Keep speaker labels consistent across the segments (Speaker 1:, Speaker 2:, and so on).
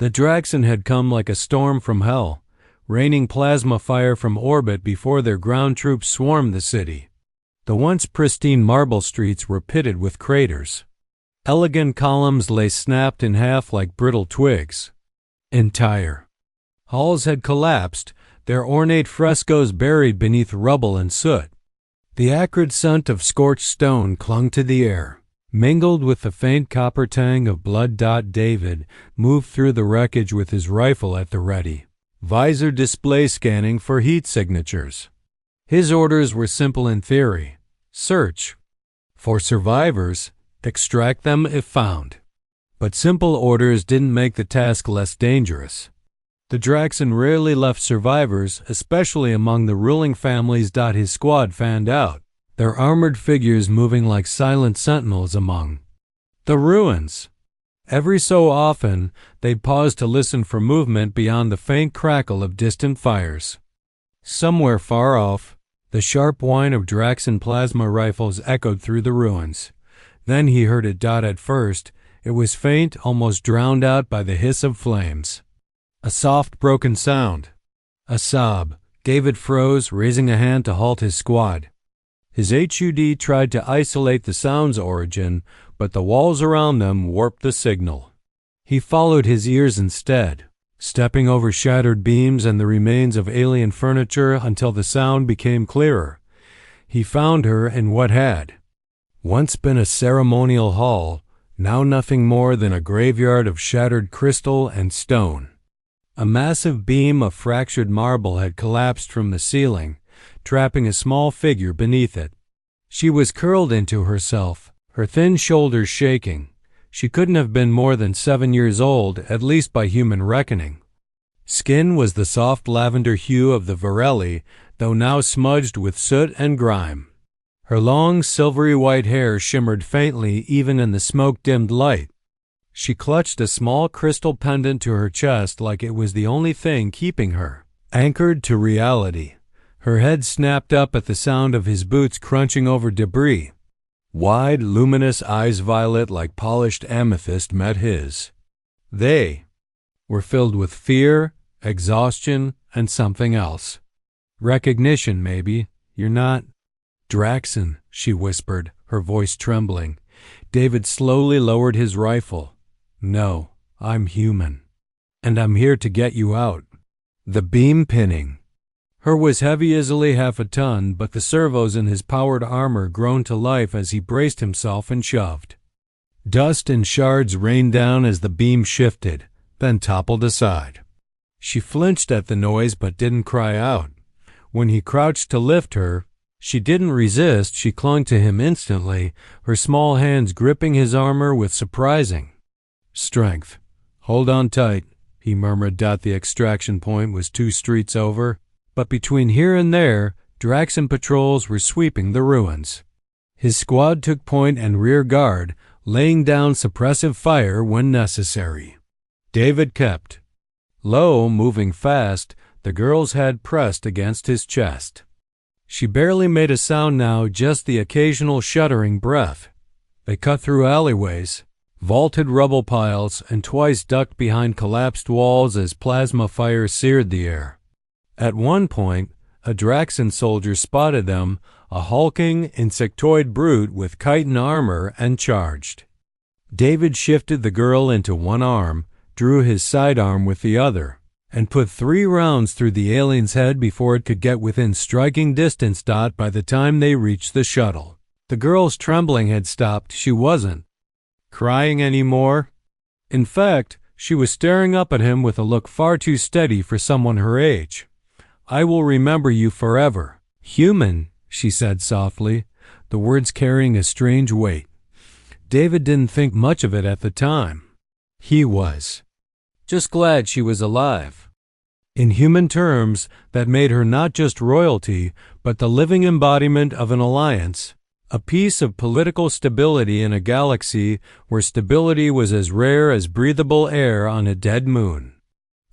Speaker 1: The Draxen had come like a storm from hell, raining plasma fire from orbit before their ground troops swarmed the city. The once pristine marble streets were pitted with craters. Elegant columns lay snapped in half like brittle twigs. Entire halls had collapsed, their ornate frescoes buried beneath rubble and soot. The acrid scent of scorched stone clung to the air, mingled with the faint copper tang of blood. David moved through the wreckage with his rifle at the ready, visor display scanning for heat signatures. His orders were simple in theory: search for survivors, extract them if found. But simple orders didn't make the task less dangerous. The Draxen rarely left survivors, especially among the ruling families. His squad fanned out, their armored figures moving like silent sentinels among the ruins. Every so often, they'd pause to listen for movement beyond the faint crackle of distant fires. Somewhere far off, the sharp whine of Draxen plasma rifles echoed through the ruins. Then he heard it. At first, it was faint, almost drowned out by the hiss of flames. A soft, broken sound. A sob. David froze, raising a hand to halt his squad. His HUD tried to isolate the sound's origin, but the walls around them warped the signal. He followed his ears instead, stepping over shattered beams and the remains of alien furniture until the sound became clearer. He found her in what had once been a ceremonial hall, now nothing more than a graveyard of shattered crystal and stone. A massive beam of fractured marble had collapsed from the ceiling, trapping a small figure beneath it. She was curled into herself, her thin shoulders shaking. She couldn't have been more than 7 years old, at least by human reckoning. Skin was the soft lavender hue of the Varelli, though now smudged with soot and grime. Her long, silvery white hair shimmered faintly even in the smoke-dimmed light. She clutched a small crystal pendant to her chest like it was the only thing keeping her anchored to reality. Her head snapped up at the sound of his boots crunching over debris. Wide, luminous eyes, violet like polished amethyst, met his. They were filled with fear, exhaustion, and something else. Recognition, maybe. You're not Draxen, she whispered, her voice trembling. David slowly lowered his rifle. No, I'm human. And I'm here to get you out. The beam pinning. Her was heavy, easily half a ton, but the servos in his powered armor groaned to life as he braced himself and shoved. Dust and shards rained down as the beam shifted, then toppled aside. She flinched at the noise but didn't cry out. When he crouched to lift her, she didn't resist. She clung to him instantly, her small hands gripping his armor with surprising strength. Hold on tight, he murmured. The extraction point was 2 streets over, but between here and there, Draxen patrols were sweeping the ruins. His squad took point and rear guard, laying down suppressive fire when necessary. David kept low, moving fast, the girl's head pressed against his chest. She barely made a sound now, just the occasional shuddering breath. They cut through alleyways, vaulted rubble piles, and twice ducked behind collapsed walls as plasma fire seared the air. At one point, a Draxen soldier spotted them, a hulking, insectoid brute with chitin armor, and charged. David shifted the girl into one arm, drew his sidearm with the other, and put 3 rounds through the alien's head before it could get within striking distance. By the time they reached the shuttle, the girl's trembling had stopped. She wasn't crying anymore. In fact, she was staring up at him with a look far too steady for someone her age. I will remember you forever. Human, she said softly, the words carrying a strange weight. David didn't think much of it at the time. He was just glad she was alive. In human terms, that made her not just royalty, but the living embodiment of an alliance, a piece of political stability in a galaxy where stability was as rare as breathable air on a dead moon.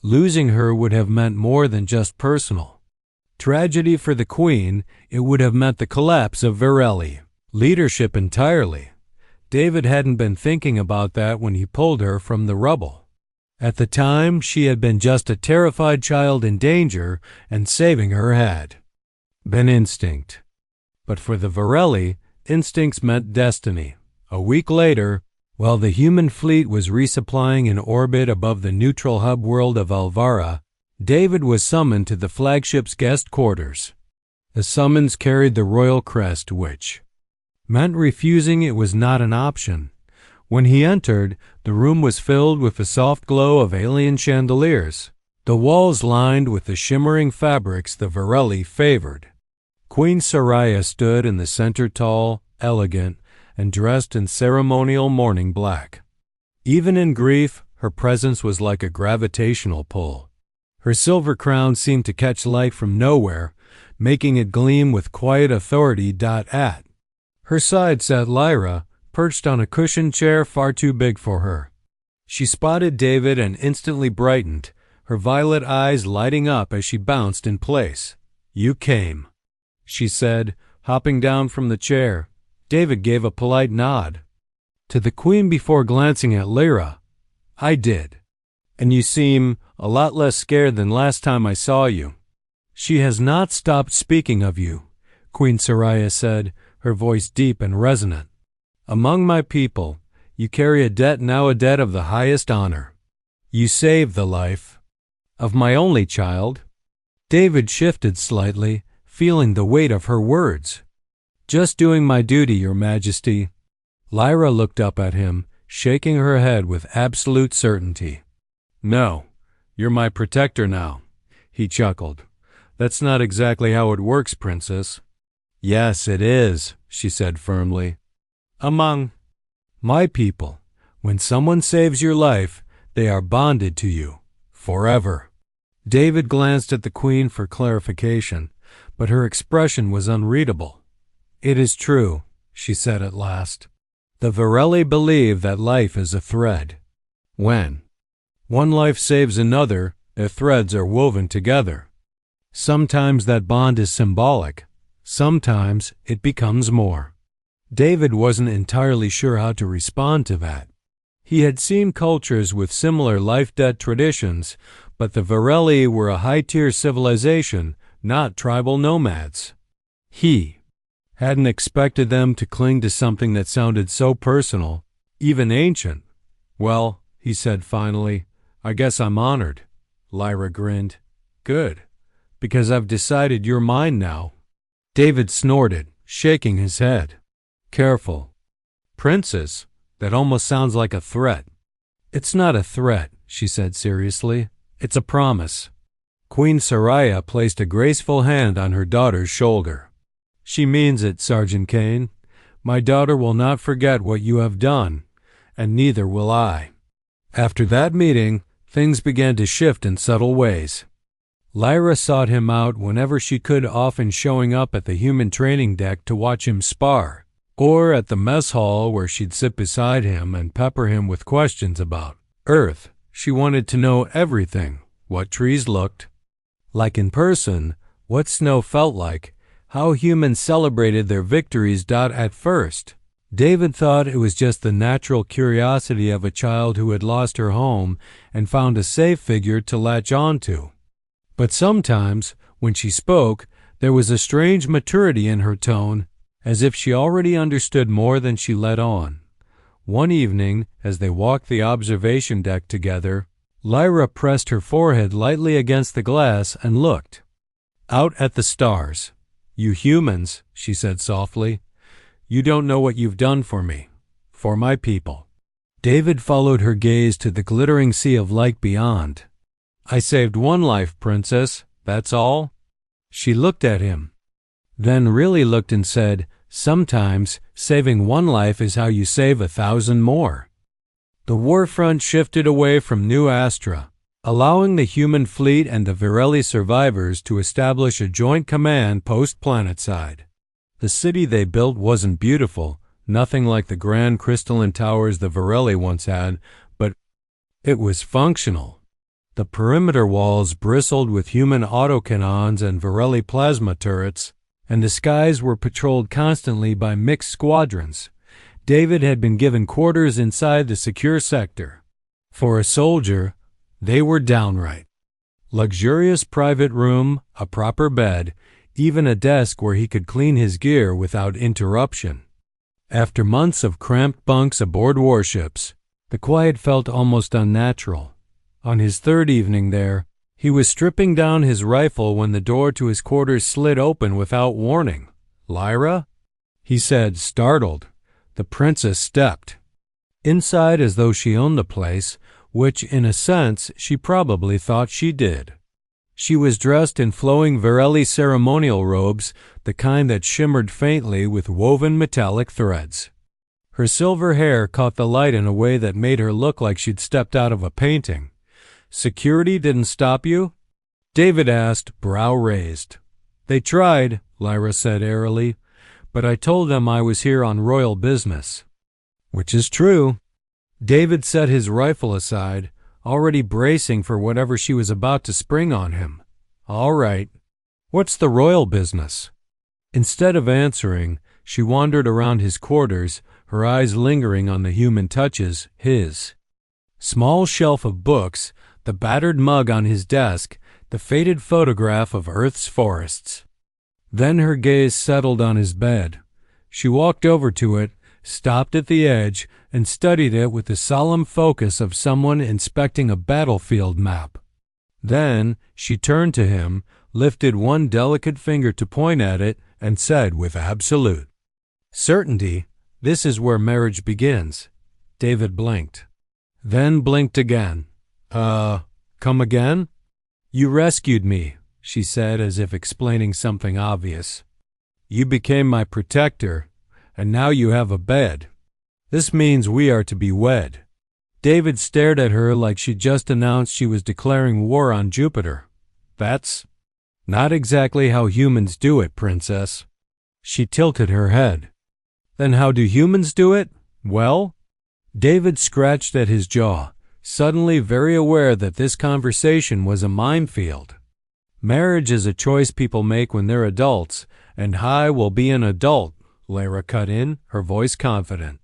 Speaker 1: Losing her would have meant more than just personal tragedy for the Queen. It would have meant the collapse of Varelli, leadership entirely. David hadn't been thinking about that when he pulled her from the rubble. At the time, she had been just a terrified child in danger, and saving her had been instinct. But for the Varelli, instincts meant destiny. A week later, while the human fleet was resupplying in orbit above the neutral hub world of Alvara, David was summoned to the flagship's guest quarters. The summons carried the royal crest, which meant refusing it was not an option. When he entered, the room was filled with the soft glow of alien chandeliers, the walls lined with the shimmering fabrics the Varelli favored. Queen Soraya stood in the center, tall, elegant, and dressed in ceremonial mourning black. Even in grief, her presence was like a gravitational pull. Her silver crown seemed to catch light from nowhere, making it gleam with quiet authority. At her side sat Lyra, perched on a cushioned chair far too big for her. She spotted David and instantly brightened, her violet eyes lighting up as she bounced in place. "You came," she said, hopping down from the chair. David gave a polite nod to the queen before glancing at Lyra. "I did. And you seem a lot less scared than last time I saw you." "She has not stopped speaking of you," Queen Soraya said, her voice deep and resonant. "Among my people, you carry a debt now a debt of the highest honor. You saved the life of my only child." David shifted slightly, feeling the weight of her words. "Just doing my duty, Your Majesty." Lyra looked up at him, shaking her head with absolute certainty. "No, you're my protector now," he chuckled. "That's not exactly how it works, Princess." "Yes, it is," she said firmly. "Among my people, when someone saves your life, they are bonded to you forever." David glanced at the queen for clarification, but her expression was unreadable. "It is true," she said at last. "The Varelli believe that life is a thread. When one life saves another, their threads are woven together. Sometimes that bond is symbolic. Sometimes it becomes more." David wasn't entirely sure how to respond to that. He had seen cultures with similar life-debt traditions, but the Varelli were a high-tier civilization, not tribal nomads. He hadn't expected them to cling to something that sounded so personal, even ancient. "Well," he said finally, "I guess I'm honored." Lyra grinned. "Good, because I've decided you're mine now." David snorted, shaking his head. "Careful. Princess, that almost sounds like a threat." "It's not a threat," she said seriously. "It's a promise." Queen Soraya placed a graceful hand on her daughter's shoulder. "She means it, Sergeant Kane. My daughter will not forget what you have done, and neither will I." After that meeting, things began to shift in subtle ways. Lyra sought him out whenever she could, often showing up at the human training deck to watch him spar, or at the mess hall where she'd sit beside him and pepper him with questions about Earth. She wanted to know everything: what trees looked like in person, what snow felt like, how humans celebrated their victories. At first, David thought it was just the natural curiosity of a child who had lost her home and found a safe figure to latch onto. But sometimes, when she spoke, there was a strange maturity in her tone, as if she already understood more than she let on. One evening, as they walked the observation deck together, Lyra pressed her forehead lightly against the glass and looked out at the stars. "You humans," she said softly, "you don't know what you've done for me, for my people." David followed her gaze to the glittering sea of light beyond. "I saved one life, Princess, that's all." She looked at him, then really looked and said, "Sometimes saving one life is how you save 1,000 more." The war front shifted away from New Astra, allowing the human fleet and the Varelli survivors to establish a joint command post planetside. The city they built wasn't beautiful, nothing like the grand crystalline towers the Varelli once had, but it was functional. The perimeter walls bristled with human autocannons and Varelli plasma turrets, and the skies were patrolled constantly by mixed squadrons. David had been given quarters inside the secure sector. For a soldier, They were downright. Luxurious private room, a proper bed, even a desk where he could clean his gear without interruption. After months of cramped bunks aboard warships, the quiet felt almost unnatural. On his third evening there, he was stripping down his rifle when the door to his quarters slid open without warning. "Lyra?" he said, startled. The princess stepped inside as though she owned the place, which in a sense she probably thought she did. She was dressed in flowing Varelli ceremonial robes, the kind that shimmered faintly with woven metallic threads. Her silver hair caught the light in a way that made her look like she'd stepped out of a painting. "Security didn't stop you?" David asked, brow raised. "They tried," Lyra said airily, "but I told them I was here on royal business." "Which is true." David set his rifle aside, already bracing for whatever she was about to spring on him. "All right. What's the royal business?" Instead of answering, she wandered around his quarters, her eyes lingering on the human touches, his small shelf of books, the battered mug on his desk, the faded photograph of Earth's forests. Then her gaze settled on his bed. She walked over to it, stopped at the edge, and studied it with the solemn focus of someone inspecting a battlefield map. Then she turned to him, lifted one delicate finger to point at it, and said with absolute certainty, "This is where marriage begins." David blinked. Then blinked again. Come again?" "You rescued me," she said as if explaining something obvious. "You became my protector, and now you have a bed. This means we are to be wed." David stared at her like she'd just announced she was declaring war on Jupiter. "That's not exactly how humans do it, princess." She tilted her head. "Then how do humans do it? Well?" David scratched at his jaw, suddenly very aware that this conversation was a minefield. "Marriage is a choice people make when they're adults, and I will be an adult," Lyra cut in, her voice confident.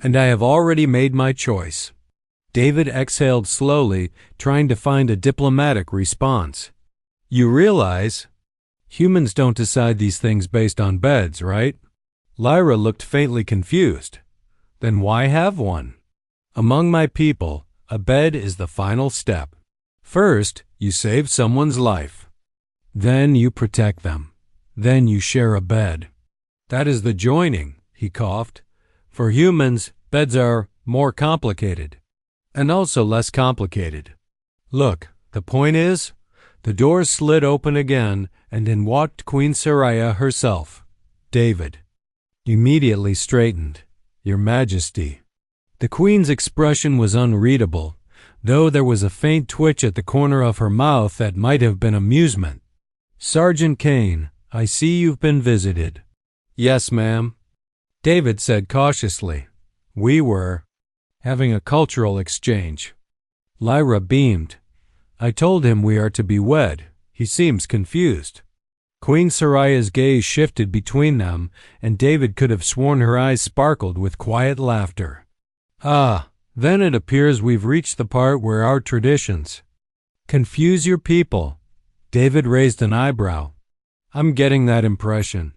Speaker 1: "And I have already made my choice." David exhaled slowly, trying to find a diplomatic response. "You realize humans don't decide these things based on beds, right?" Lyra looked faintly confused. "Then why have one?" "Among my people, a bed is the final step. First, you save someone's life. Then you protect them. Then you share a bed. That is the joining," he coughed. "For humans, beds are more complicated. And also less complicated. Look, the point is," the door slid open again, and in walked Queen Soraya herself. David immediately straightened. "Your Majesty." The Queen's expression was unreadable, though there was a faint twitch at the corner of her mouth that might have been amusement. "Sergeant Kane, I see you've been visited." "Yes, ma'am," David said cautiously. "We were having a cultural exchange." Lyra beamed. "I told him we are to be wed. He seems confused." Queen Soraya's gaze shifted between them, and David could have sworn her eyes sparkled with quiet laughter. "Ah, then it appears we've reached the part where our traditions confuse your people." David raised an eyebrow. "I'm getting that impression."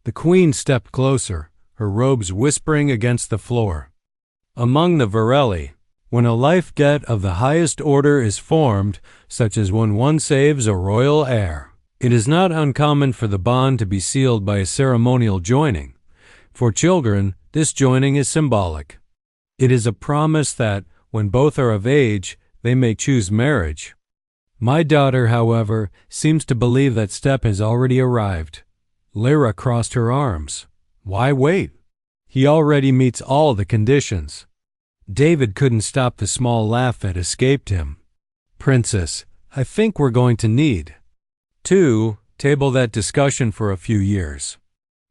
Speaker 1: The Queen stepped closer, her robes whispering against the floor. "Among the Varelli, when a life get of the highest order is formed, such as when one saves a royal heir, it is not uncommon for the bond to be sealed by a ceremonial joining. For children, this joining is symbolic. It is a promise that, when both are of age, they may choose marriage. My daughter, however, seems to believe that step has already arrived." Lyra crossed her arms. "Why wait? He already meets all the conditions." David couldn't stop the small laugh that escaped him. "Princess, I think we're going to need to table that discussion for a few years."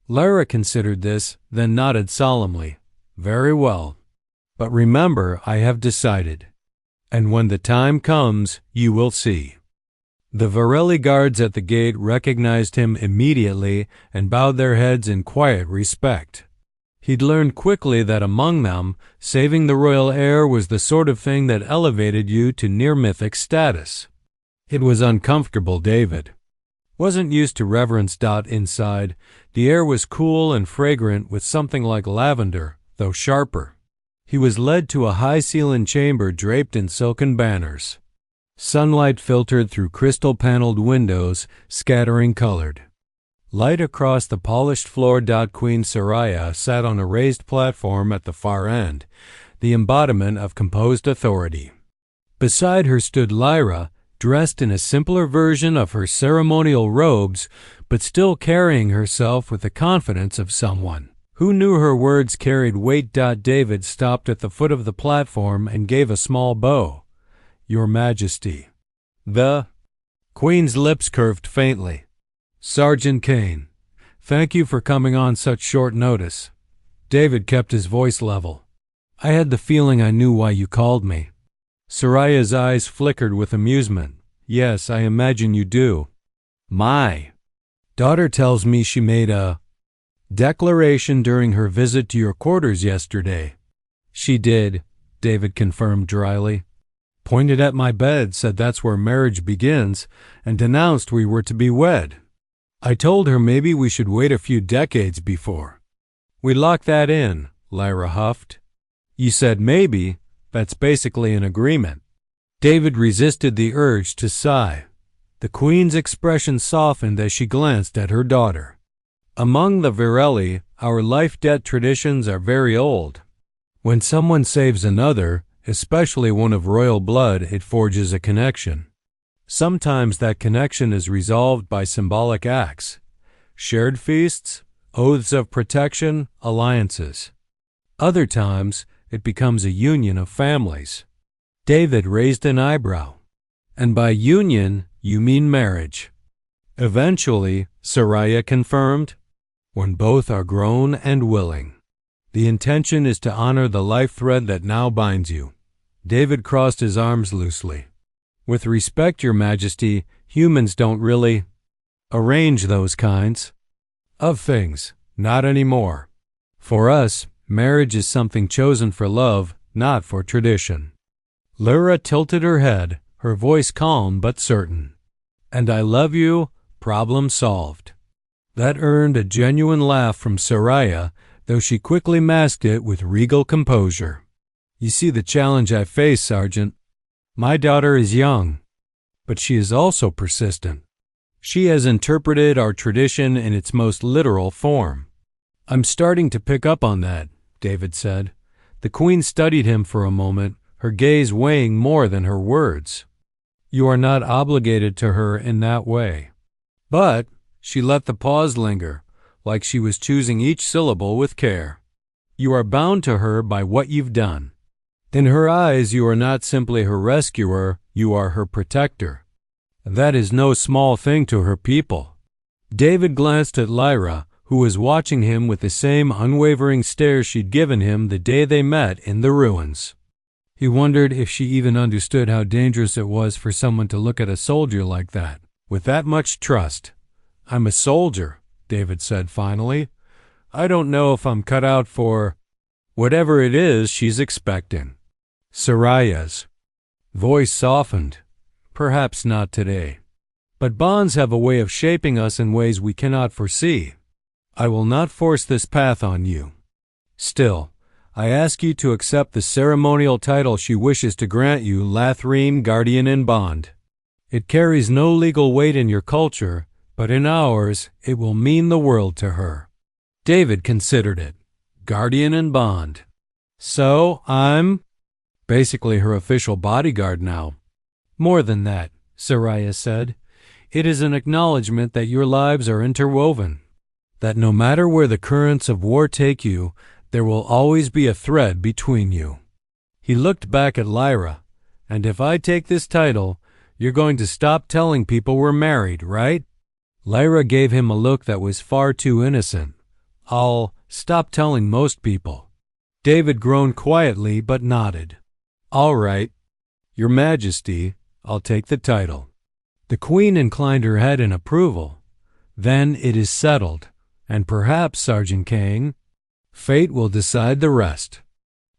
Speaker 1: Lyra considered this, then nodded solemnly. "Very well. But remember, I have decided. And when the time comes, you will see." The Varelli guards at the gate recognized him immediately and bowed their heads in quiet respect. He'd learned quickly that among them, saving the royal heir was the sort of thing that elevated you to near-mythic status. It was uncomfortable, David wasn't used to reverence. Inside, the air was cool and fragrant with something like lavender, though sharper. He was led to a high-ceilinged chamber draped in silken banners. Sunlight filtered through crystal-paneled windows, scattering colored light across the polished floor. Queen Soraya sat on a raised platform at the far end, the embodiment of composed authority. Beside her stood Lyra, dressed in a simpler version of her ceremonial robes, but still carrying herself with the confidence of someone who knew her words carried weight. David stopped at the foot of the platform and gave a small bow. Your Majesty. The Queen's lips curved faintly. Sergeant Kane, thank you for coming on such short notice. David kept his voice level. I had the feeling I knew why you called me. Soraya's eyes flickered with amusement. Yes, I imagine you do. My daughter tells me she made a declaration during her visit to your quarters yesterday. She did, David confirmed dryly. Pointed at my bed, said that's where marriage begins, and denounced we were to be wed. I told her maybe we should wait a few decades before we lock that in, Lyra huffed. You said maybe. That's basically an agreement. David resisted the urge to sigh. The Queen's expression softened as she glanced at her daughter. Among the Virelli, our life debt traditions are very old. When someone saves another, especially one of royal blood, it forges a connection. Sometimes that connection is resolved by symbolic acts, shared feasts, oaths of protection, alliances. Other times, it becomes a union of families. David raised an eyebrow. And by union, you mean marriage. Eventually, Soraya confirmed, when both are grown and willing. The intention is to honor the life thread that now binds you. David crossed his arms loosely. With respect, Your Majesty, humans don't really arrange those kinds of things. Not anymore. For us, marriage is something chosen for love, not for tradition. Lyra tilted her head, her voice calm but certain. And I love you, problem solved. That earned a genuine laugh from Soraya, though she quickly masked it with regal composure. You see the challenge I face, Sergeant. My daughter is young, but she is also persistent. She has interpreted our tradition in its most literal form. I'm starting to pick up on that, David said. The Queen studied him for a moment, her gaze weighing more than her words. You are not obligated to her in that way. But she let the pause linger, like she was choosing each syllable with care. You are bound to her by what you've done. In her eyes, you are not simply her rescuer, you are her protector. That is no small thing to her people. David glanced at Lyra, who was watching him with the same unwavering stare she'd given him the day they met in the ruins. He wondered if she even understood how dangerous it was for someone to look at a soldier like that, with that much trust. I'm a soldier, David said finally. I don't know if I'm cut out for whatever it is she's expecting. Soraya's voice softened. Perhaps not today. But bonds have a way of shaping us in ways we cannot foresee. I will not force this path on you. Still, I ask you to accept the ceremonial title she wishes to grant you, Lathrene Guardian in Bond. It carries no legal weight in your culture, but in ours, it will mean the world to her. David considered it. Guardian in Bond. So, I'm basically her official bodyguard now. More than that, Soraya said. It is an acknowledgement that your lives are interwoven, that no matter where the currents of war take you, there will always be a thread between you. He looked back at Lyra. And if I take this title, you're going to stop telling people we're married, right? Lyra gave him a look that was far too innocent. I'll stop telling most people. David groaned quietly but nodded. All right, Your Majesty, I'll take the title. The Queen inclined her head in approval. Then it is settled, and perhaps, Sergeant Kane. Fate will decide the rest.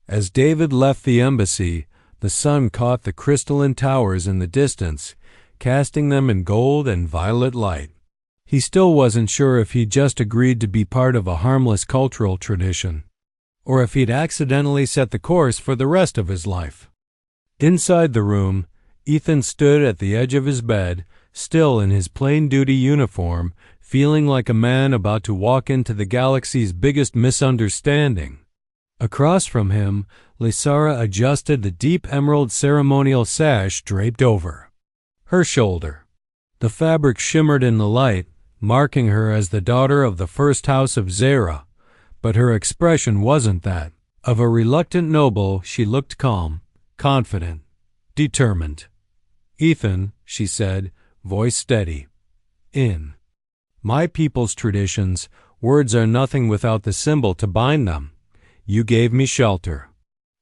Speaker 1: As David left the embassy, the sun caught the crystalline towers in the distance, casting them in gold and violet light. He still wasn't sure if he'd just agreed to be part of a harmless cultural tradition, or if he'd accidentally set the course for the rest of his life. Inside the room, Ethan stood at the edge of his bed, still in his plain-duty uniform, feeling like a man about to walk into the galaxy's biggest misunderstanding. Across from him, Lysara adjusted the deep emerald ceremonial sash draped over her shoulder. The fabric shimmered in the light, marking her as the daughter of the first house of Zera, but her expression wasn't that. Of a reluctant noble, she looked calm, confident, determined. "Ethan," she said, voice steady, "in my people's traditions, words are nothing without the symbol to bind them. You gave me shelter.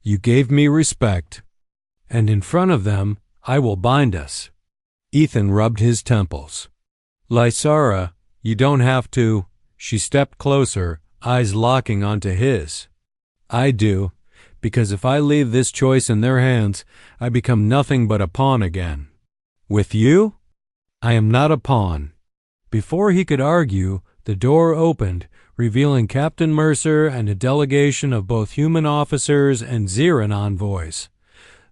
Speaker 1: You gave me respect. And in front of them, I will bind us." Ethan rubbed his temples. "Lysara, you don't have to." She stepped closer, eyes locking onto his. "I do, because if I leave this choice in their hands, I become nothing but a pawn again. With you, I am not a pawn." Before he could argue, the door opened, revealing Captain Mercer and a delegation of both human officers and Zeran envoys.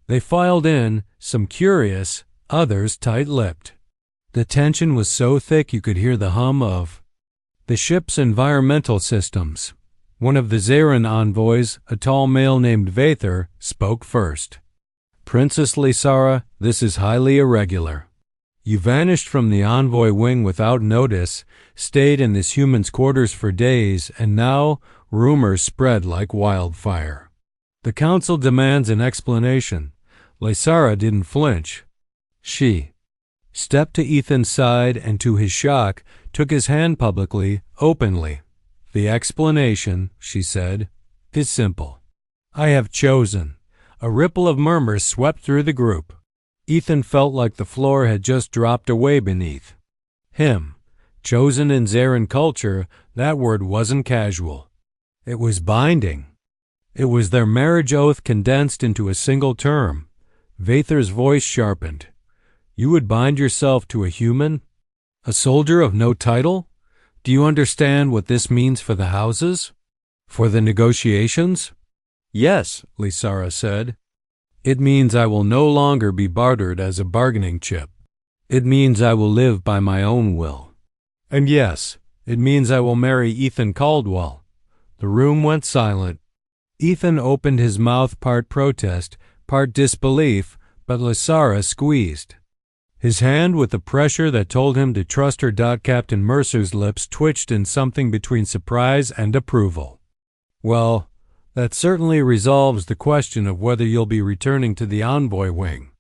Speaker 1: They filed in, some curious, others tight-lipped. The tension was so thick you could hear the hum of the ship's environmental systems. One of the Zeran envoys, a tall male named Vather, spoke first. "Princess Lysara, this is highly irregular. You vanished from the envoy wing without notice, stayed in this human's quarters for days, and now rumors spread like wildfire. The council demands an explanation." Lysara didn't flinch. She stepped to Ethan's side and, to his shock, took his hand publicly, openly. "The explanation," she said, "is simple. I have chosen." A ripple of murmurs swept through the group. Ethan felt like the floor had just dropped away beneath him. Chosen in Zeran culture, that word wasn't casual. It was binding. It was their marriage oath condensed into a single term. Vather's voice sharpened. "You would bind yourself to a human? A soldier of no title? Do you understand what this means for the houses? For the negotiations?" "Yes," Lysara said. "It means I will no longer be bartered as a bargaining chip. It means I will live by my own will. And yes, it means I will marry Ethan Caldwell." The room went silent. Ethan opened his mouth, part protest, part disbelief, but Lysara squeezed his hand with a pressure that told him to trust her. Captain Mercer's lips twitched in something between surprise and approval. "Well, that certainly resolves the question of whether you'll be returning to the envoy wing."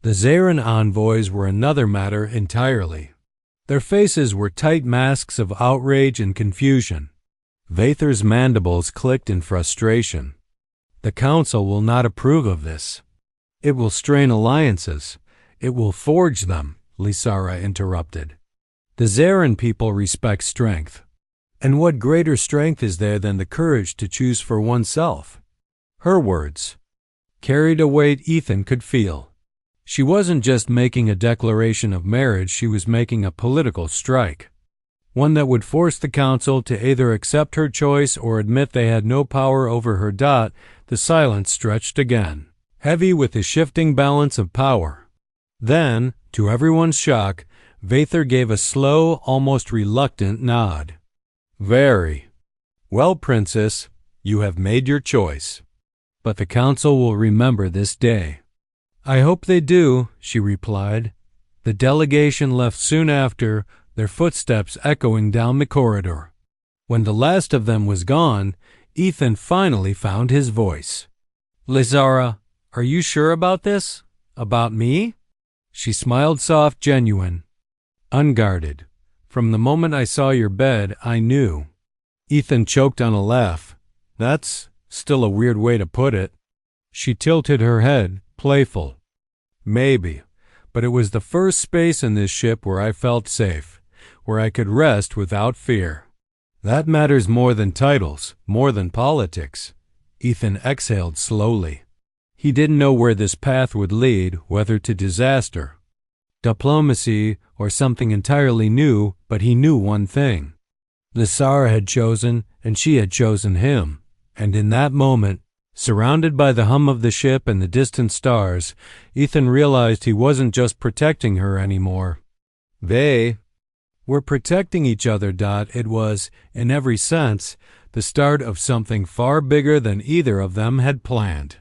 Speaker 1: The Zeran envoys were another matter entirely. Their faces were tight masks of outrage and confusion. Vather's mandibles clicked in frustration. "The council will not approve of this. It will strain alliances. It will forge them," Lysara interrupted. "The Zeran people respect strength. And what greater strength is there than the courage to choose for oneself?" Her words carried a weight Ethan could feel. She wasn't just making a declaration of marriage, she was making a political strike. One that would force the council to either accept her choice or admit they had no power over her. The silence stretched again, heavy with the shifting balance of power. Then, to everyone's shock, Vather gave a slow, almost reluctant nod. "Very well, Princess, you have made your choice. But the council will remember this day." "I hope they do," she replied. The delegation left soon after, their footsteps echoing down the corridor. When the last of them was gone, Ethan finally found his voice. "Lysara, are you sure about this? About me?" She smiled soft, genuine, unguarded. "From the moment I saw your bed, I knew." Ethan choked on a laugh. "That's still a weird way to put it." She tilted her head, playful. "Maybe, but it was the first space in this ship where I felt safe, where I could rest without fear." That matters more than titles, more than politics. Ethan exhaled slowly. He didn't know where this path would lead, whether to disaster, diplomacy, or something entirely new, but he knew one thing. The Tsar had chosen, and she had chosen him. And in that moment, surrounded by the hum of the ship and the distant stars, Ethan realized he wasn't just protecting her anymore. They were protecting each other. It was, in every sense, the start of something far bigger than either of them had planned.